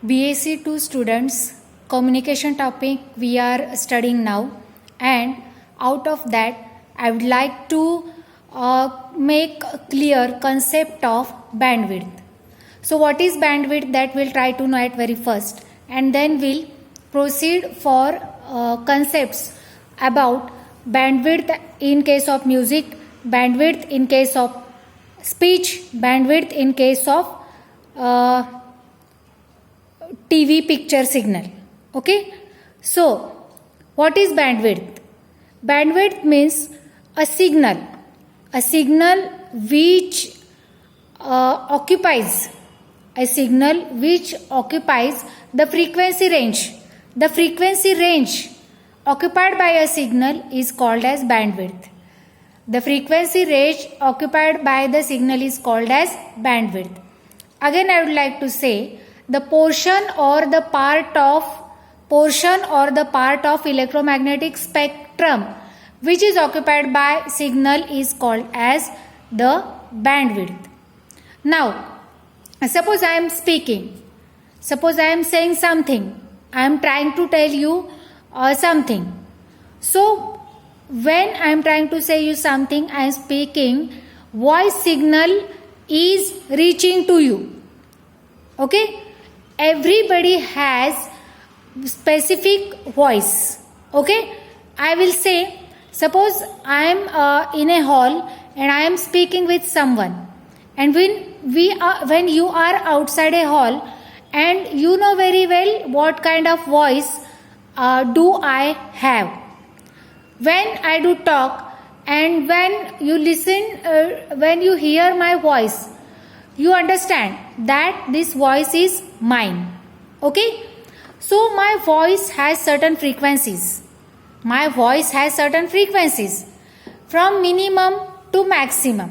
BSc 2 students, communication topic we are studying now, and out of that I would like to make a clear concept of bandwidth. So what is bandwidth, that we'll try to know at very first, and then we'll proceed for concepts about bandwidth in case of music, bandwidth in case of speech, bandwidth in case of TV picture signal. Okay, so what is bandwidth? Bandwidth means a signal which occupies the frequency range. The frequency range occupied by a signal is called as bandwidth. The frequency range occupied by the signal is called as bandwidth. Again, I would like to say the portion or the part of electromagnetic spectrum which is occupied by signal is called as the bandwidth. Now, suppose I am speaking. Suppose I am saying something. I am trying to tell you something. So, when I am trying to say you something, I am speaking, voice signal is reaching to you. Okay? Everybody has specific voice. Okay? I will say, suppose I am in a hall and I am speaking with someone, and when you are outside a hall and you know very well what kind of voice do I have. When I do talk and when you listen, when you hear my voice, you understand that this voice is mine. Okay? So my voice has certain frequencies. From minimum to maximum.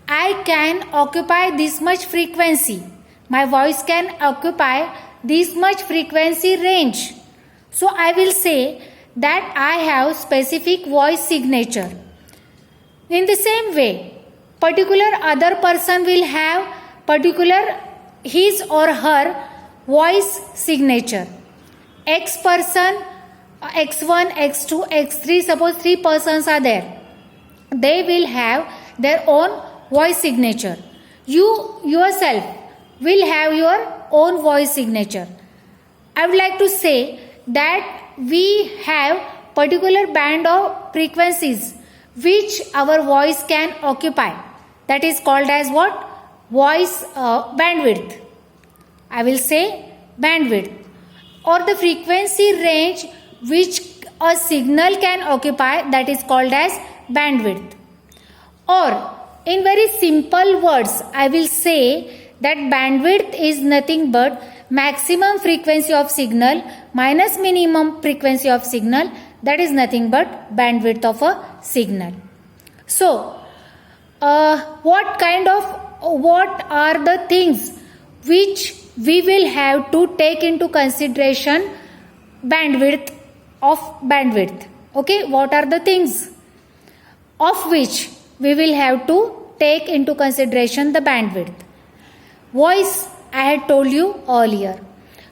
I can occupy this much frequency. My voice can occupy this much frequency range. So I will say that I have specific voice signature. In the same way, particular other person will have particular his or her voice signature. X person, X1, X2, X3, suppose 3 persons are there. They will have their own voice signature. You yourself will have your own voice signature. I would like to say that we have particular band of frequencies which our voice can occupy. That is called as what? Voice bandwidth. I will say bandwidth, or the frequency range which a signal can occupy, that is called as bandwidth. Or in very simple words, I will say that bandwidth is nothing but maximum frequency of signal minus minimum frequency of signal, that is nothing but bandwidth of a signal. So, what are the things which we will have to take into consideration bandwidth of bandwidth? Okay, what are the things of which we will have to take into consideration the bandwidth? Voice, I had told you earlier.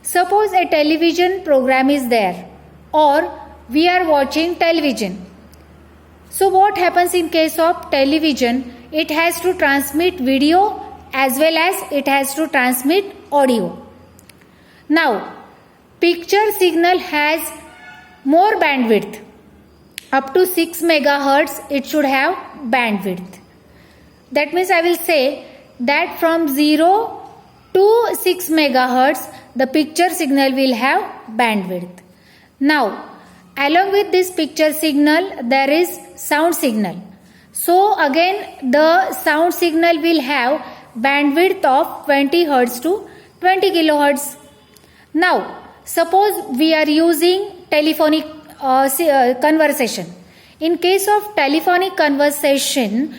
Suppose a television program is there, or we are watching television. So what happens in case of television? It has to transmit video as well as it has to transmit audio. Now, picture signal has more bandwidth. Up to 6 megahertz it should have bandwidth. That means I will say that from 0 to 6 megahertz the picture signal will have bandwidth. Now, along with this picture signal there is sound signal. So again the sound signal will have bandwidth of 20 Hz to 20 kilohertz. Now, suppose we are using telephonic conversation. In case of telephonic conversation,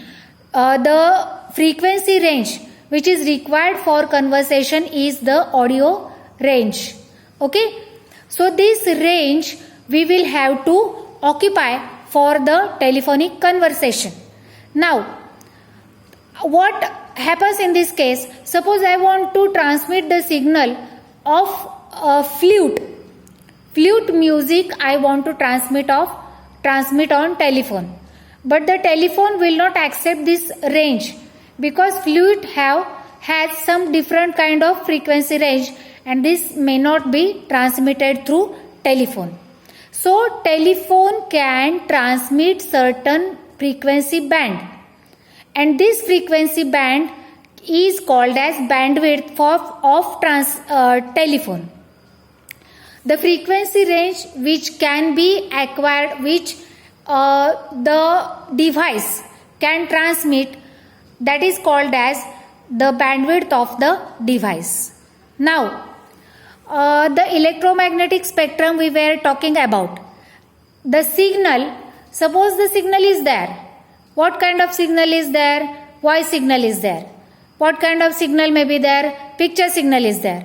the frequency range which is required for conversation is the audio range. Okay? So this range we will have to occupy for the telephonic conversation. Now, what happens in this case? Suppose I want to transmit the signal of flute music. I want to transmit on telephone, but the telephone will not accept this range because flute has some different kind of frequency range, and this may not be transmitted through telephone. So telephone can transmit certain frequency band, and this frequency band is called as bandwidth of telephone. The frequency range which can be acquired, which the device can transmit, that is called as the bandwidth of the device. Now, the electromagnetic spectrum we were talking about. The signal, suppose the signal is there. What kind of signal is there? Voice signal is there. What kind of signal may be there? Picture signal is there.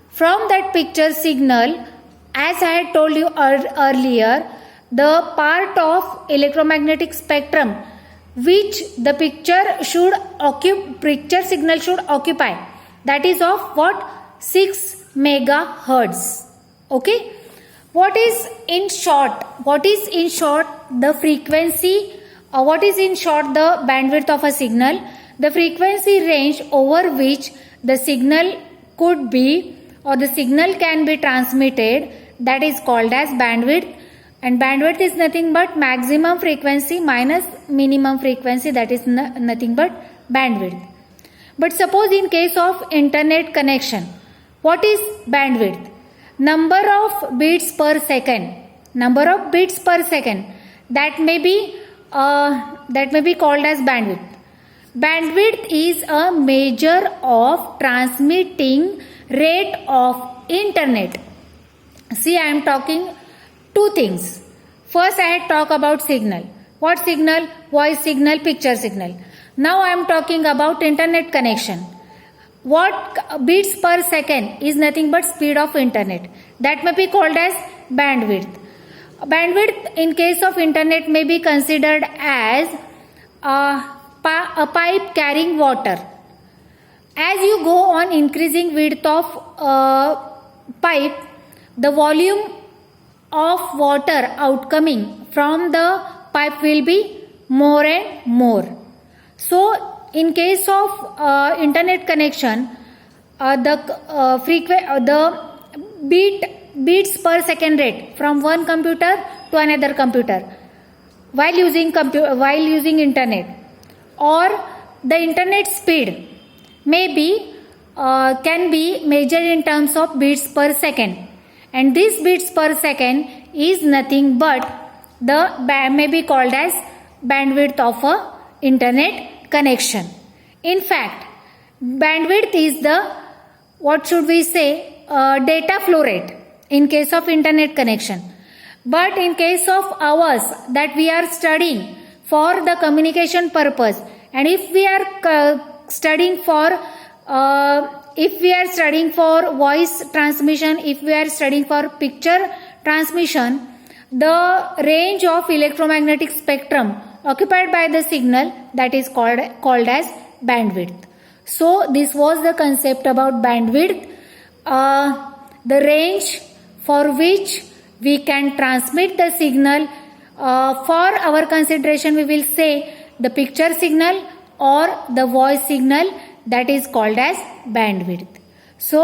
From that picture signal, as I had told you earlier, the part of electromagnetic spectrum which the picture signal should occupy, that is of what? 6 megahertz. Okay. What is in short the frequency, what is in short the bandwidth of a signal? The frequency range over which the signal could be or the signal can be transmitted, that is called as bandwidth. And bandwidth is nothing but maximum frequency minus minimum frequency, that is nothing but bandwidth. But suppose in case of internet connection, what is bandwidth? Number of bits per second. That may be called as bandwidth. Bandwidth is a measure of transmitting rate of internet. See, I am talking two things. First, I had talked about signal. What signal? Voice signal, picture signal. Now I am talking about internet connection. What bits per second is nothing but speed of internet. That may be called as bandwidth. Bandwidth in case of internet may be considered as a pipe carrying water. As you go on increasing width of pipe, the volume of water outcoming from the pipe will be more and more. So in case of internet connection, the beats per second rate from one computer to another computer while using internet, or the internet speed can be measured in terms of bits per second, and this bits per second is nothing but may be called as bandwidth of a internet connection. In fact, bandwidth is the data flow rate in case of internet connection. But in case of hours that we are studying for the communication purpose, and if we are studying for voice transmission, if we are studying for picture transmission, the range of electromagnetic spectrum occupied by the signal, that is called as bandwidth. So this was the concept about bandwidth, the range for which we can transmit the signal. For our consideration, we will say the picture signal or the voice signal, that is called as bandwidth. So